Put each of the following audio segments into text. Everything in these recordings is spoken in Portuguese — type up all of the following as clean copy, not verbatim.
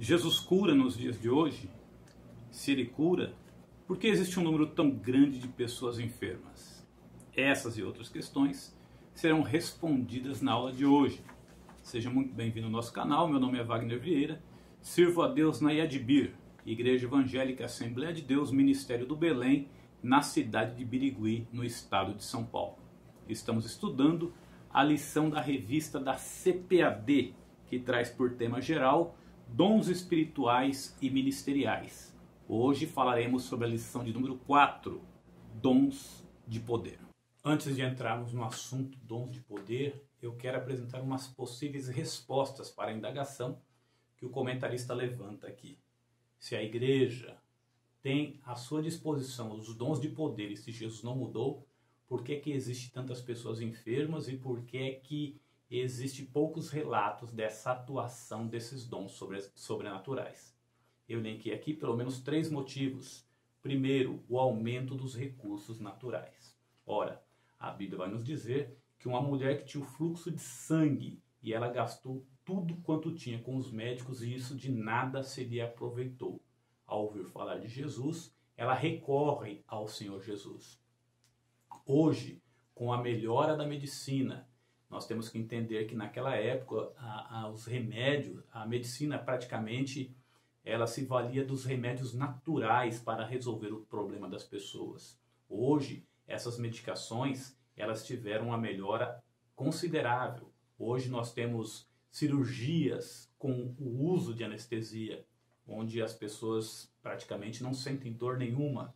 Jesus cura nos dias de hoje? Se ele cura, por que existe um número tão grande de pessoas enfermas? Essas e outras questões serão respondidas na aula de hoje. Seja muito bem-vindo ao nosso canal, meu nome é Wagner Vieira, sirvo a Deus na Iadibir, Igreja Evangélica Assembleia de Deus, Ministério do Belém, na cidade de Birigui, no estado de São Paulo. Estamos estudando a lição da revista da CPAD, que traz por tema geral Dons espirituais e ministeriais. Hoje falaremos sobre a lição de número 4, Dons de poder. Antes de entrarmos no assunto dons de poder, eu quero apresentar umas possíveis respostas para a indagação que o comentarista levanta aqui. Se a igreja tem à sua disposição os dons de poder e se Jesus não mudou, por que existe tantas pessoas enfermas e por que existe poucos relatos dessa atuação desses dons sobrenaturais? Eu elenquei aqui pelo menos 3 motivos. Primeiro, o aumento dos recursos naturais. Ora, a Bíblia vai nos dizer que uma mulher que tinha o fluxo de sangue e ela gastou tudo quanto tinha com os médicos e isso de nada se lhe aproveitou. Ao ouvir falar de Jesus, ela recorre ao Senhor Jesus. Hoje, com a melhora da medicina, nós temos que entender que naquela época os remédios, a medicina praticamente, ela se valia dos remédios naturais para resolver o problema das pessoas. Hoje, essas medicações, elas tiveram uma melhora considerável. Hoje nós temos cirurgias com o uso de anestesia, onde as pessoas praticamente não sentem dor nenhuma.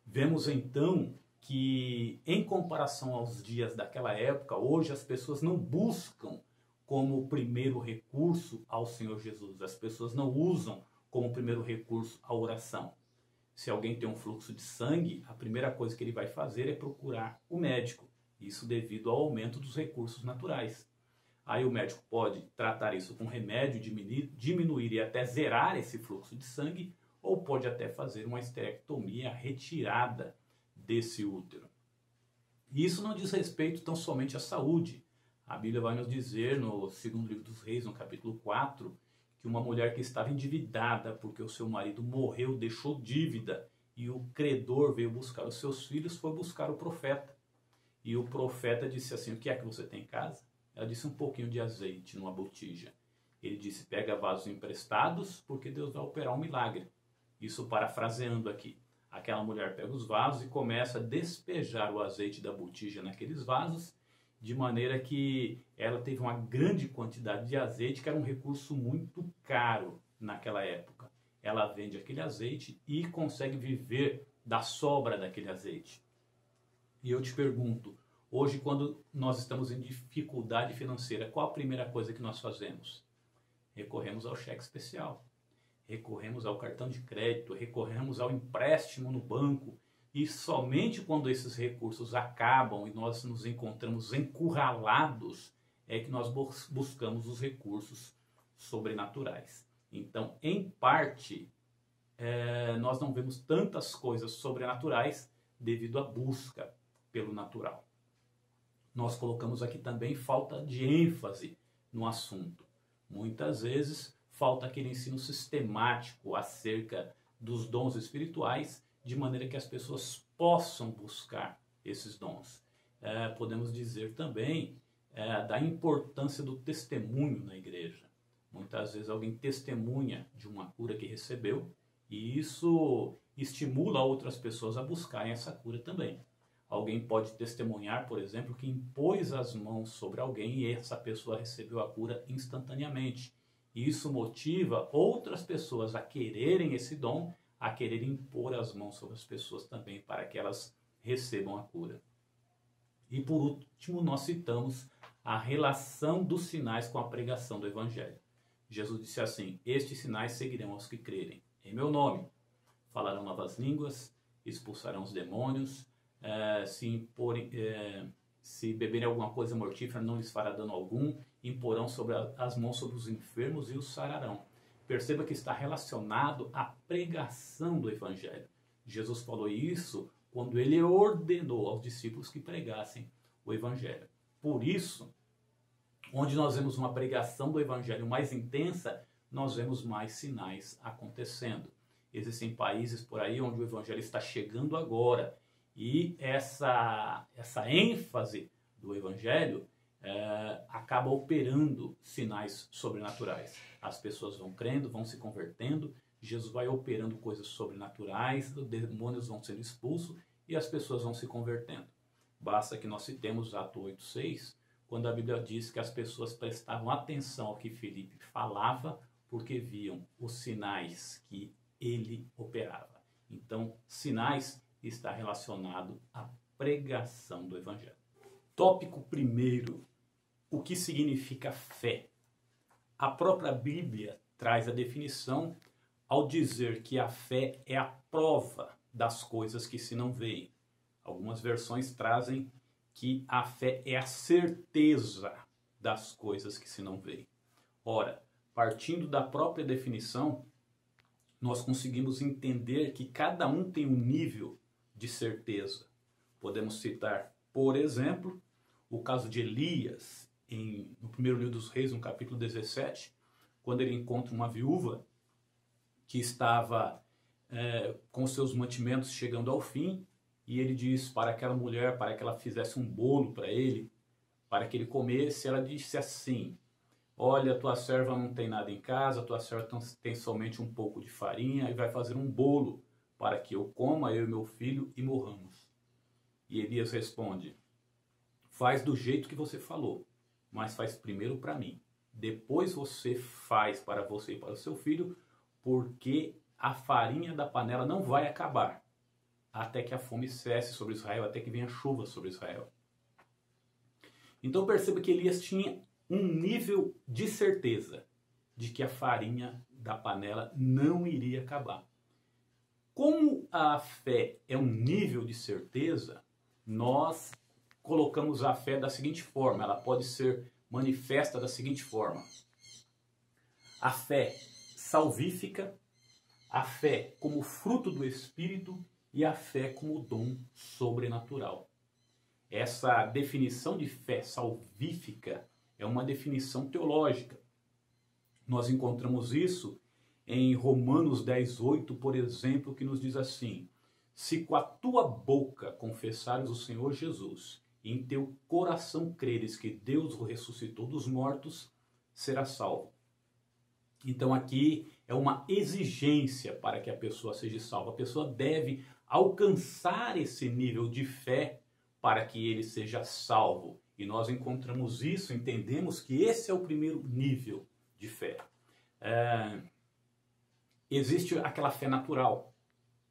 Vemos então que, em comparação aos dias daquela época, hoje as pessoas não buscam como primeiro recurso ao Senhor Jesus. As pessoas não usam como primeiro recurso a oração. Se alguém tem um fluxo de sangue, a primeira coisa que ele vai fazer é procurar o médico. Isso devido ao aumento dos recursos naturais. Aí o médico pode tratar isso com remédio, diminuir e até zerar esse fluxo de sangue, ou pode até fazer uma esterectomia, retirada desse útero. E isso não diz respeito tão somente à saúde. A Bíblia vai nos dizer no segundo livro dos Reis, no capítulo 4, que uma mulher que estava endividada porque o seu marido morreu, deixou dívida, e o credor veio buscar os seus filhos, foi buscar o profeta. E o profeta disse assim: o que é que você tem em casa? Ela disse: um pouquinho de azeite numa botija. Ele disse: pega vasos emprestados, porque Deus vai operar um milagre. Isso parafraseando aqui. Aquela mulher pega os vasos e começa a despejar o azeite da botija naqueles vasos, de maneira que ela teve uma grande quantidade de azeite, que era um recurso muito caro naquela época. Ela vende aquele azeite e consegue viver da sobra daquele azeite. E eu te pergunto, hoje, quando nós estamos em dificuldade financeira, qual a primeira coisa que nós fazemos? Recorremos ao cheque especial, recorremos ao cartão de crédito, recorremos ao empréstimo no banco, e somente quando esses recursos acabam e nós nos encontramos encurralados é que nós buscamos os recursos sobrenaturais. Então, em parte, nós não vemos tantas coisas sobrenaturais devido à busca pelo natural. Nós colocamos aqui também falta de ênfase no assunto. Muitas vezes falta aquele ensino sistemático acerca dos dons espirituais, de maneira que as pessoas possam buscar esses dons. Podemos dizer também da importância do testemunho na igreja. Muitas vezes alguém testemunha de uma cura que recebeu e isso estimula outras pessoas a buscarem essa cura também. Alguém pode testemunhar, por exemplo, que impôs as mãos sobre alguém e essa pessoa recebeu a cura instantaneamente. E isso motiva outras pessoas a quererem esse dom, a querer impor as mãos sobre as pessoas também, para que elas recebam a cura. E por último, nós citamos a relação dos sinais com a pregação do Evangelho. Jesus disse assim: estes sinais seguirão aos que crerem em meu nome. Falarão novas línguas, expulsarão os demônios, se beberem alguma coisa mortífera não lhes fará dano algum, imporão as mãos sobre os enfermos e os sararão. Perceba que está relacionado à pregação do Evangelho. Jesus falou isso quando ele ordenou aos discípulos que pregassem o Evangelho. Por isso, onde nós vemos uma pregação do Evangelho mais intensa, nós vemos mais sinais acontecendo. Existem países por aí onde o evangelho está chegando agora e essa ênfase do evangelho acaba operando sinais sobrenaturais. As pessoas vão crendo, vão se convertendo, Jesus vai operando coisas sobrenaturais, os demônios vão sendo expulsos e as pessoas vão se convertendo. Basta que nós citemos Atos 8:6, quando a Bíblia diz que as pessoas prestavam atenção ao que Filipe falava, porque viam os sinais que ele operava. Então, sinais está relacionado à pregação do Evangelho. Tópico primeiro, o que significa fé? A própria Bíblia traz a definição ao dizer que a fé é a prova das coisas que se não veem. Algumas versões trazem que a fé é a certeza das coisas que se não veem. Ora, partindo da própria definição, nós conseguimos entender que cada um tem um nível de certeza. Podemos citar, por exemplo, o caso de Elias, no primeiro livro dos Reis, no capítulo 17, quando ele encontra uma viúva que estava com seus mantimentos chegando ao fim, e ele diz para aquela mulher, para que ela fizesse um bolo para ele, para que ele comesse, ela disse assim: olha, tua serva não tem nada em casa, tua serva tem somente um pouco de farinha e vai fazer um bolo para que eu coma, eu e meu filho, e morramos. E Elias responde: faz do jeito que você falou, mas faz primeiro para mim. Depois você faz para você e para o seu filho, porque a farinha da panela não vai acabar até que a fome cesse sobre Israel, até que venha chuva sobre Israel. Então perceba que Elias tinha um nível de certeza de que a farinha da panela não iria acabar. Como a fé é um nível de certeza, nós colocamos a fé da seguinte forma, ela pode ser manifesta da seguinte forma: a fé salvífica, a fé como fruto do Espírito e a fé como dom sobrenatural. Essa definição de fé salvífica é uma definição teológica. Nós encontramos isso em Romanos 10:8, por exemplo, que nos diz assim: se com a tua boca confessares o Senhor Jesus e em teu coração creres que Deus o ressuscitou dos mortos, serás salvo. Então aqui é uma exigência para que a pessoa seja salva. A pessoa deve alcançar esse nível de fé para que ele seja salvo. E nós encontramos isso, entendemos que esse é o primeiro nível de fé. Existe aquela fé natural,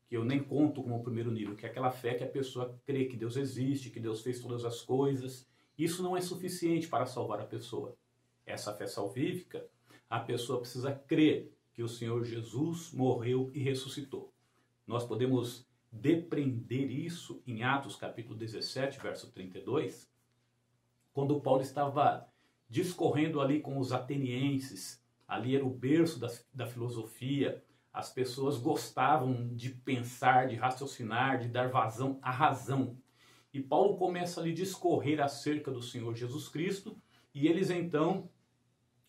que eu nem conto como o primeiro nível, que é aquela fé que a pessoa crê que Deus existe, que Deus fez todas as coisas. Isso não é suficiente para salvar a pessoa. Essa fé salvífica, a pessoa precisa crer que o Senhor Jesus morreu e ressuscitou. Nós podemos depreender isso em Atos capítulo 17, verso 32, quando Paulo estava discorrendo ali com os atenienses. Ali era o berço da filosofia. As pessoas gostavam de pensar, de raciocinar, de dar vazão à razão. E Paulo começa ali a discorrer acerca do Senhor Jesus Cristo, e eles então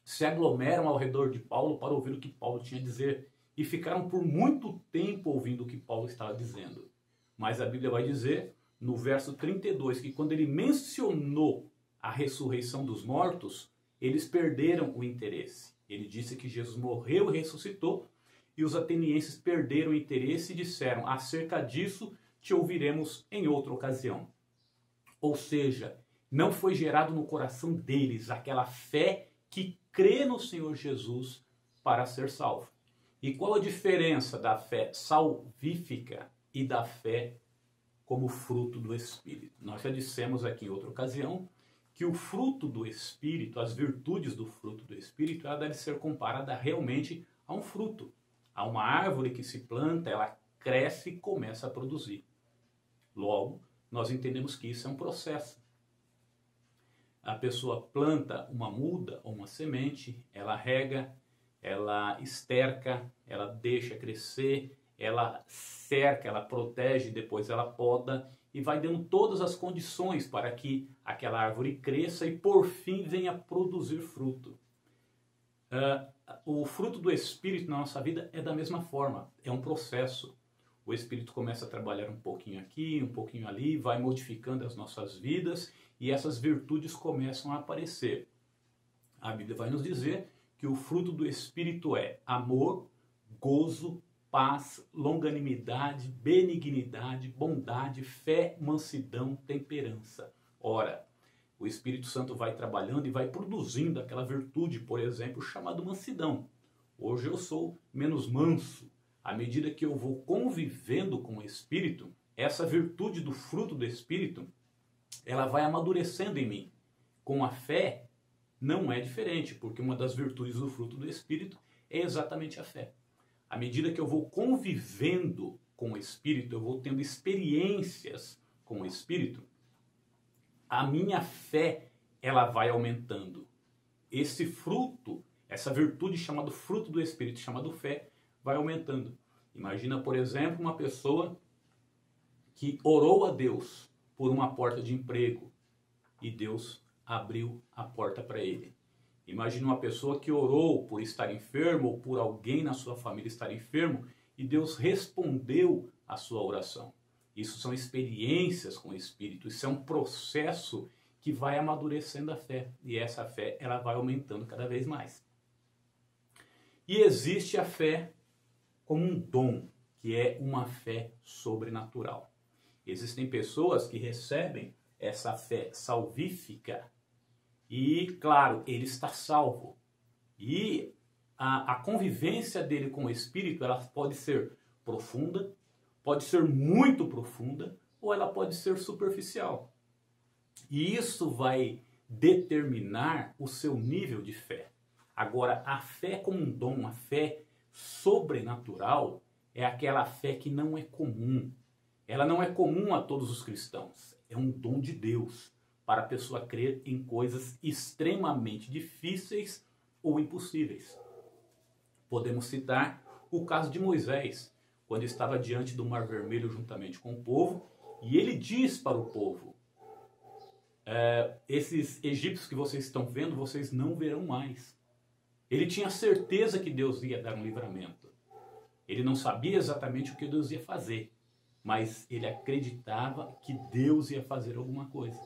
se aglomeram ao redor de Paulo para ouvir o que Paulo tinha a dizer. E ficaram por muito tempo ouvindo o que Paulo estava dizendo. Mas a Bíblia vai dizer, no verso 32, que quando ele mencionou a ressurreição dos mortos, eles perderam o interesse. Ele disse que Jesus morreu e ressuscitou, e os atenienses perderam o interesse e disseram: acerca disso te ouviremos em outra ocasião. Ou seja, não foi gerado no coração deles aquela fé que crê no Senhor Jesus para ser salvo. E qual a diferença da fé salvífica e da fé como fruto do Espírito? Nós já dissemos aqui em outra ocasião que o fruto do Espírito, as virtudes do fruto do Espírito, ela deve ser comparada realmente a um fruto. A uma árvore que se planta, ela cresce e começa a produzir. Logo, nós entendemos que isso é um processo. A pessoa planta uma muda ou uma semente, ela rega, ela esterca, ela deixa crescer, ela cerca, ela protege, depois ela poda e vai dando todas as condições para que aquela árvore cresça e por fim venha produzir fruto. O fruto do Espírito na nossa vida é da mesma forma, é um processo. O Espírito começa a trabalhar um pouquinho aqui, um pouquinho ali, vai modificando as nossas vidas e essas virtudes começam a aparecer. A Bíblia vai nos dizer que o fruto do Espírito é amor, gozo, paz, longanimidade, benignidade, bondade, fé, mansidão, temperança. Ora, o Espírito Santo vai trabalhando e vai produzindo aquela virtude, por exemplo, chamada mansidão. Hoje eu sou menos manso. À medida que eu vou convivendo com o Espírito, essa virtude do fruto do Espírito, ela vai amadurecendo em mim. Com a fé, não é diferente, porque uma das virtudes do fruto do Espírito é exatamente a fé. À medida que eu vou convivendo com o Espírito, eu vou tendo experiências com o Espírito, a minha fé, ela vai aumentando. Esse fruto, essa virtude chamada fruto do Espírito, chamado fé, vai aumentando. Imagina, por exemplo, uma pessoa que orou a Deus por uma porta de emprego e Deus abriu a porta para ele. Imagina uma pessoa que orou por estar enfermo ou por alguém na sua família estar enfermo e Deus respondeu a sua oração. Isso são experiências com o Espírito, isso é um processo que vai amadurecendo a fé. E essa fé, ela vai aumentando cada vez mais. E existe a fé como um dom, que é uma fé sobrenatural. Existem pessoas que recebem essa fé salvífica e, claro, ele está salvo. E a convivência dele com o Espírito, ela pode ser profunda, pode ser muito profunda, ou ela pode ser superficial. E isso vai determinar o seu nível de fé. Agora, a fé como um dom, a fé sobrenatural, é aquela fé que não é comum. Ela não é comum a todos os cristãos. É um dom de Deus para a pessoa crer em coisas extremamente difíceis ou impossíveis. Podemos citar o caso de Moisés, quando estava diante do Mar Vermelho juntamente com o povo, e ele diz para o povo, esses egípcios que vocês estão vendo, vocês não verão mais. Ele tinha certeza que Deus ia dar um livramento. Ele não sabia exatamente o que Deus ia fazer, mas ele acreditava que Deus ia fazer alguma coisa.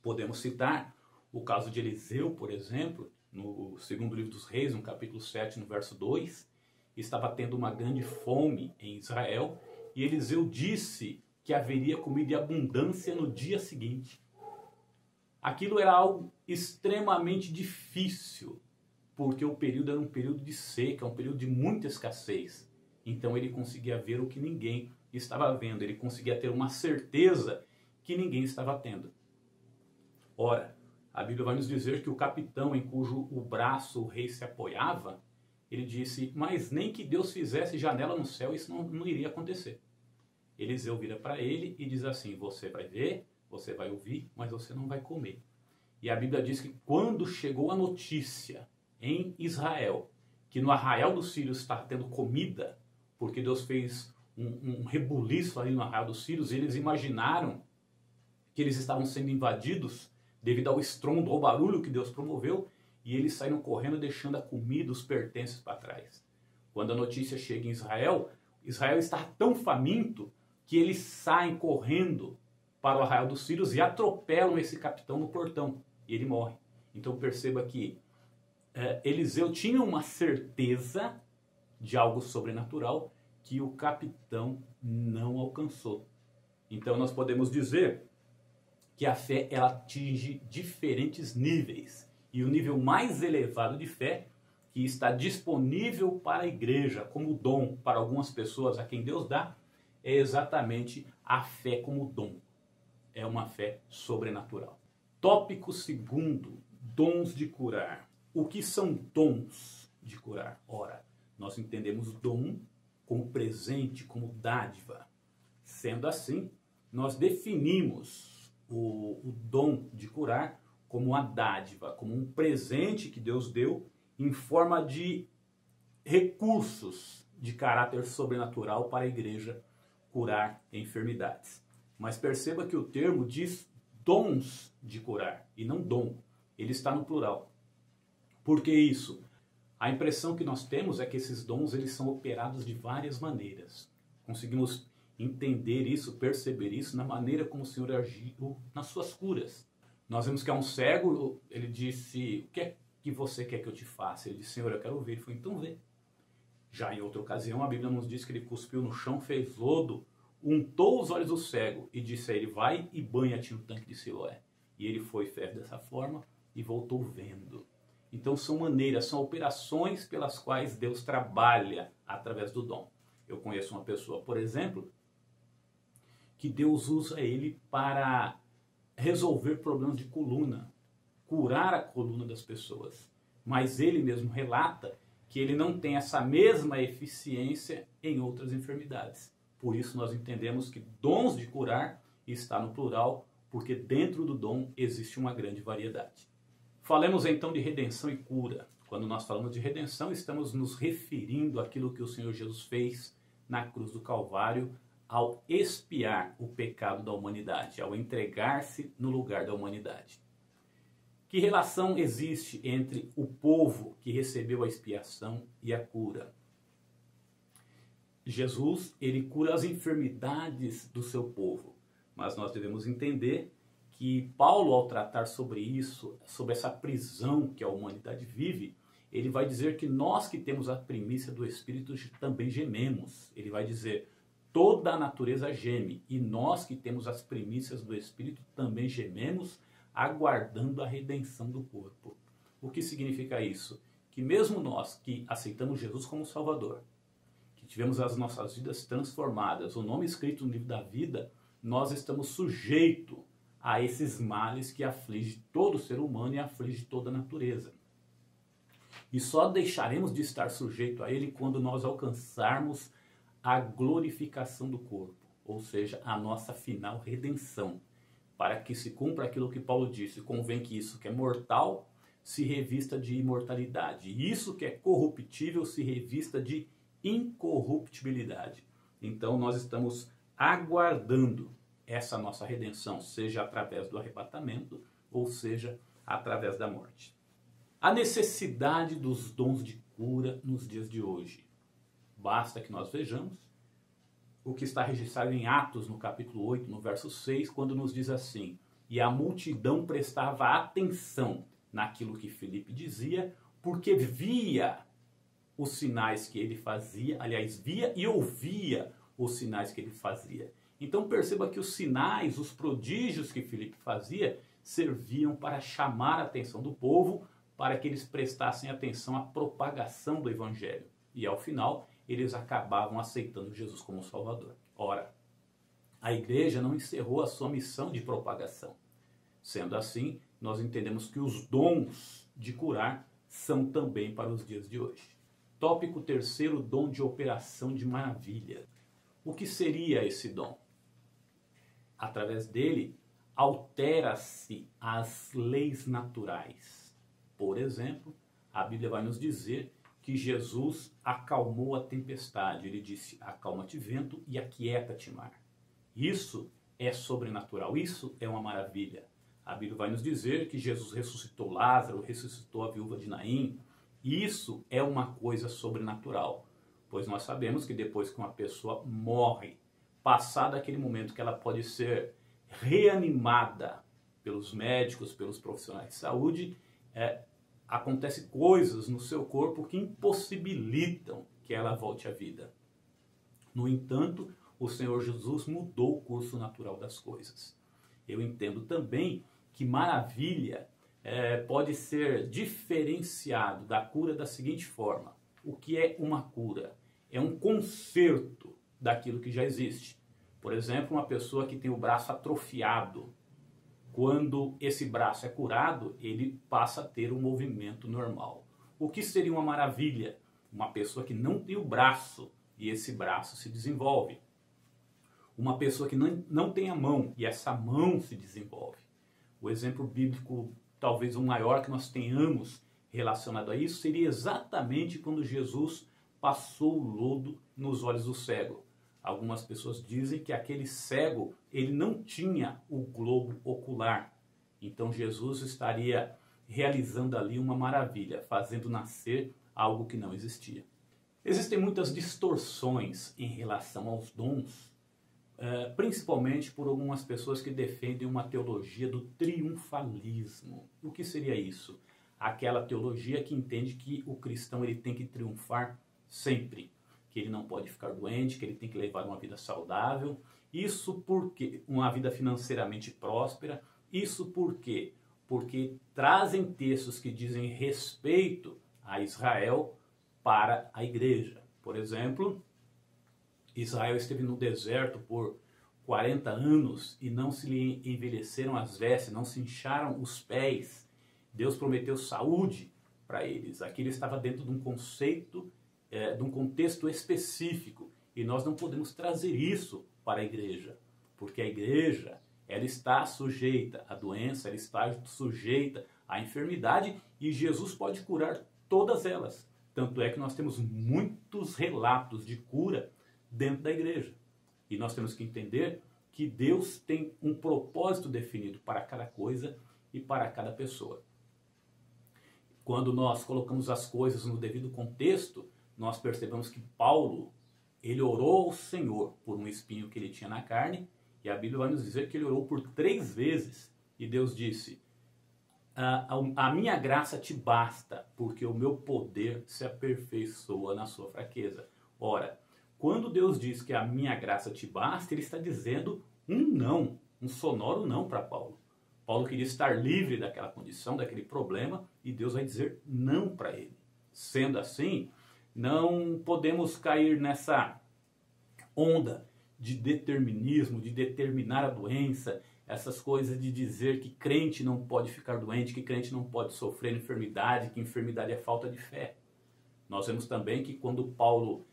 Podemos citar o caso de Eliseu, por exemplo, no segundo livro dos Reis, no capítulo 7, no verso 2, estava tendo uma grande fome em Israel, e Eliseu disse que haveria comida em abundância no dia seguinte. Aquilo era algo extremamente difícil, porque o período era um período de seca, um período de muita escassez. Então ele conseguia ver o que ninguém estava vendo, ele conseguia ter uma certeza que ninguém estava tendo. Ora, a Bíblia vai nos dizer que o capitão em cujo o braço o rei se apoiava, ele disse, mas nem que Deus fizesse janela no céu, isso não iria acontecer. Eliseu vira para ele e diz assim, você vai ver, você vai ouvir, mas você não vai comer. E a Bíblia diz que quando chegou a notícia em Israel, que no arraial dos sírios está tendo comida, porque Deus fez um rebuliço ali no arraial dos sírios, e eles imaginaram que eles estavam sendo invadidos devido ao estrondo, ao barulho que Deus promoveu, e eles saíram correndo deixando a comida, os pertences para trás. Quando a notícia chega em Israel, Israel está tão faminto que eles saem correndo para o arraial dos sírios e atropelam esse capitão no portão, e ele morre. Então perceba que Eliseu tinha uma certeza de algo sobrenatural que o capitão não alcançou. Então nós podemos dizer que a fé ela atinge diferentes níveis. E o nível mais elevado de fé, que está disponível para a igreja como dom para algumas pessoas a quem Deus dá, é exatamente a fé como dom. É uma fé sobrenatural. Tópico 2, dons de curar. O que são dons de curar? Ora, nós entendemos dom como presente, como dádiva. Sendo assim, nós definimos o dom de curar como uma dádiva, como um presente que Deus deu em forma de recursos de caráter sobrenatural para a igreja curar enfermidades. Mas perceba que o termo diz dons de curar e não dom. Ele está no plural. Por que isso? A impressão que nós temos é que esses dons eles são operados de várias maneiras. Conseguimos entender isso, perceber isso na maneira como o Senhor agiu nas suas curas. Nós vemos que há um cego, ele disse, o que é que você quer que eu te faça? Ele disse, Senhor, eu quero ver. Ele falou, então vê. Já em outra ocasião, a Bíblia nos diz que ele cuspiu no chão, fez lodo, untou os olhos do cego e disse a ele, vai e banha-te no tanque de Siloé. E ele foi e fez dessa forma e voltou vendo. Então são maneiras, são operações pelas quais Deus trabalha através do dom. Eu conheço uma pessoa, por exemplo, que Deus usa ele para resolver problemas de coluna, curar a coluna das pessoas. Mas ele mesmo relata que ele não tem essa mesma eficiência em outras enfermidades. Por isso nós entendemos que dons de curar está no plural, porque dentro do dom existe uma grande variedade. Falemos então de redenção e cura. Quando nós falamos de redenção, estamos nos referindo àquilo que o Senhor Jesus fez na cruz do Calvário ao expiar o pecado da humanidade, ao entregar-se no lugar da humanidade. Que relação existe entre o povo que recebeu a expiação e a cura? Jesus, ele cura as enfermidades do seu povo, mas nós devemos entender que Paulo, ao tratar sobre isso, sobre essa prisão que a humanidade vive, ele vai dizer que nós que temos a primícia do Espírito também gememos. Ele vai dizer, toda a natureza geme, e nós que temos as primícias do Espírito também gememos, aguardando a redenção do corpo. O que significa isso? Que mesmo nós que aceitamos Jesus como Salvador, que tivemos as nossas vidas transformadas, o nome escrito no livro da vida, nós estamos sujeitos a esses males que afligem todo ser humano e aflige toda a natureza. E só deixaremos de estar sujeito a ele quando nós alcançarmos a glorificação do corpo, ou seja, a nossa final redenção. Para que se cumpra aquilo que Paulo disse, convém que isso que é mortal se revista de imortalidade, e isso que é corruptível se revista de incorruptibilidade. Então nós estamos aguardando essa nossa redenção, seja através do arrebatamento, ou seja, através da morte. A necessidade dos dons de cura nos dias de hoje. Basta que nós vejamos o que está registrado em Atos, no capítulo 8, no verso 6, quando nos diz assim, e a multidão prestava atenção naquilo que Filipe dizia, porque via os sinais que ele fazia, aliás, via e ouvia os sinais que ele fazia. Então perceba que os sinais, os prodígios que Filipe fazia, serviam para chamar a atenção do povo, para que eles prestassem atenção à propagação do evangelho. E ao final, eles acabavam aceitando Jesus como Salvador. Ora, a igreja não encerrou a sua missão de propagação. Sendo assim, nós entendemos que os dons de curar são também para os dias de hoje. Tópico terceiro, dom de operação de maravilha. O que seria esse dom? Através dele, altera-se as leis naturais. Por exemplo, a Bíblia vai nos dizer que Jesus acalmou a tempestade. Ele disse, acalma-te vento e aquieta-te mar. Isso é sobrenatural, isso é uma maravilha. A Bíblia vai nos dizer que Jesus ressuscitou Lázaro, ressuscitou a viúva de Naim. Isso é uma coisa sobrenatural, pois nós sabemos que depois que uma pessoa morre, passado aquele momento que ela pode ser reanimada pelos médicos, pelos profissionais de saúde, acontecem coisas no seu corpo que impossibilitam que ela volte à vida. No entanto, o Senhor Jesus mudou o curso natural das coisas. Eu entendo também que maravilha pode ser diferenciado da cura da seguinte forma. O que é uma cura? É um conserto daquilo que já existe. Por exemplo, uma pessoa que tem o braço atrofiado, quando esse braço é curado, ele passa a ter um movimento normal. O que seria uma maravilha? Uma pessoa que não tem o braço e esse braço se desenvolve. Uma pessoa que não tem a mão e essa mão se desenvolve. O exemplo bíblico, talvez o maior que nós tenhamos relacionado a isso, seria exatamente quando Jesus passou o lodo nos olhos do cego. Algumas pessoas dizem que aquele cego, ele não tinha o globo ocular. Então Jesus estaria realizando ali uma maravilha, fazendo nascer algo que não existia. Existem muitas distorções em relação aos dons, principalmente por algumas pessoas que defendem uma teologia do triunfalismo. O que seria isso? Aquela teologia que entende que o cristão ele tem que triunfar sempre, que ele não pode ficar doente, que ele tem que levar uma vida saudável. Isso porque uma vida financeiramente próspera. Isso por quê? Porque trazem textos que dizem respeito a Israel para a igreja. Por exemplo, Israel esteve no deserto por 40 anos e não se lhe envelheceram as vestes, não se incharam os pés. Deus prometeu saúde para eles. Aquilo estava dentro de um conceito, de um contexto específico. E nós não podemos trazer isso para a igreja, porque a igreja ela está sujeita à doença, ela está sujeita à enfermidade e Jesus pode curar todas elas. Tanto é que nós temos muitos relatos de cura dentro da igreja. E nós temos que entender que Deus tem um propósito definido para cada coisa e para cada pessoa. Quando nós colocamos as coisas no devido contexto, nós percebemos que Paulo, ele orou ao Senhor por um espinho que ele tinha na carne, e a Bíblia vai nos dizer que ele orou por 3 vezes, e Deus disse: a minha graça te basta, porque o meu poder se aperfeiçoa na sua fraqueza. Ora, quando Deus diz que a minha graça te basta, ele está dizendo um não, um sonoro não para Paulo. Paulo queria estar livre daquela condição, daquele problema, e Deus vai dizer não para ele. Sendo assim, não podemos cair nessa onda de determinismo, de determinar a doença, essas coisas de dizer que crente não pode ficar doente, que crente não pode sofrer enfermidade, que enfermidade é falta de fé. Nós vemos também que quando Paulo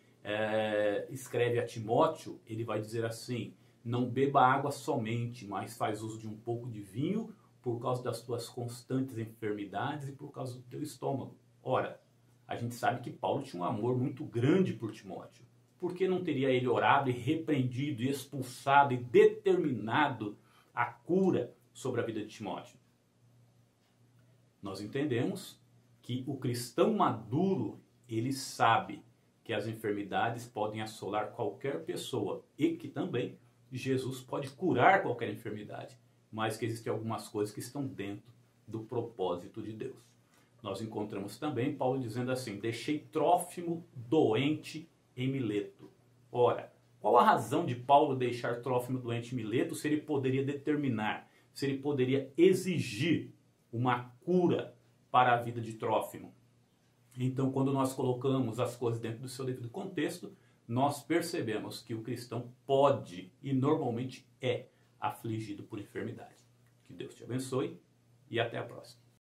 escreve a Timóteo, ele vai dizer assim: não beba água somente, mas faz uso de um pouco de vinho por causa das tuas constantes enfermidades e por causa do teu estômago. Ora, a gente sabe que Paulo tinha um amor muito grande por Timóteo. Por que não teria ele orado e repreendido, e expulsado e determinado a cura sobre a vida de Timóteo? Nós entendemos que o cristão maduro, ele sabe que as enfermidades podem assolar qualquer pessoa e que também Jesus pode curar qualquer enfermidade, mas que existem algumas coisas que estão dentro do propósito de Deus. Nós encontramos também Paulo dizendo assim: deixei Trófimo doente em Mileto. Ora, qual a razão de Paulo deixar Trófimo doente em Mileto se ele poderia determinar, se ele poderia exigir uma cura para a vida de Trófimo? Então, quando nós colocamos as coisas dentro do seu devido contexto, nós percebemos que o cristão pode e normalmente é afligido por enfermidade. Que Deus te abençoe e até a próxima.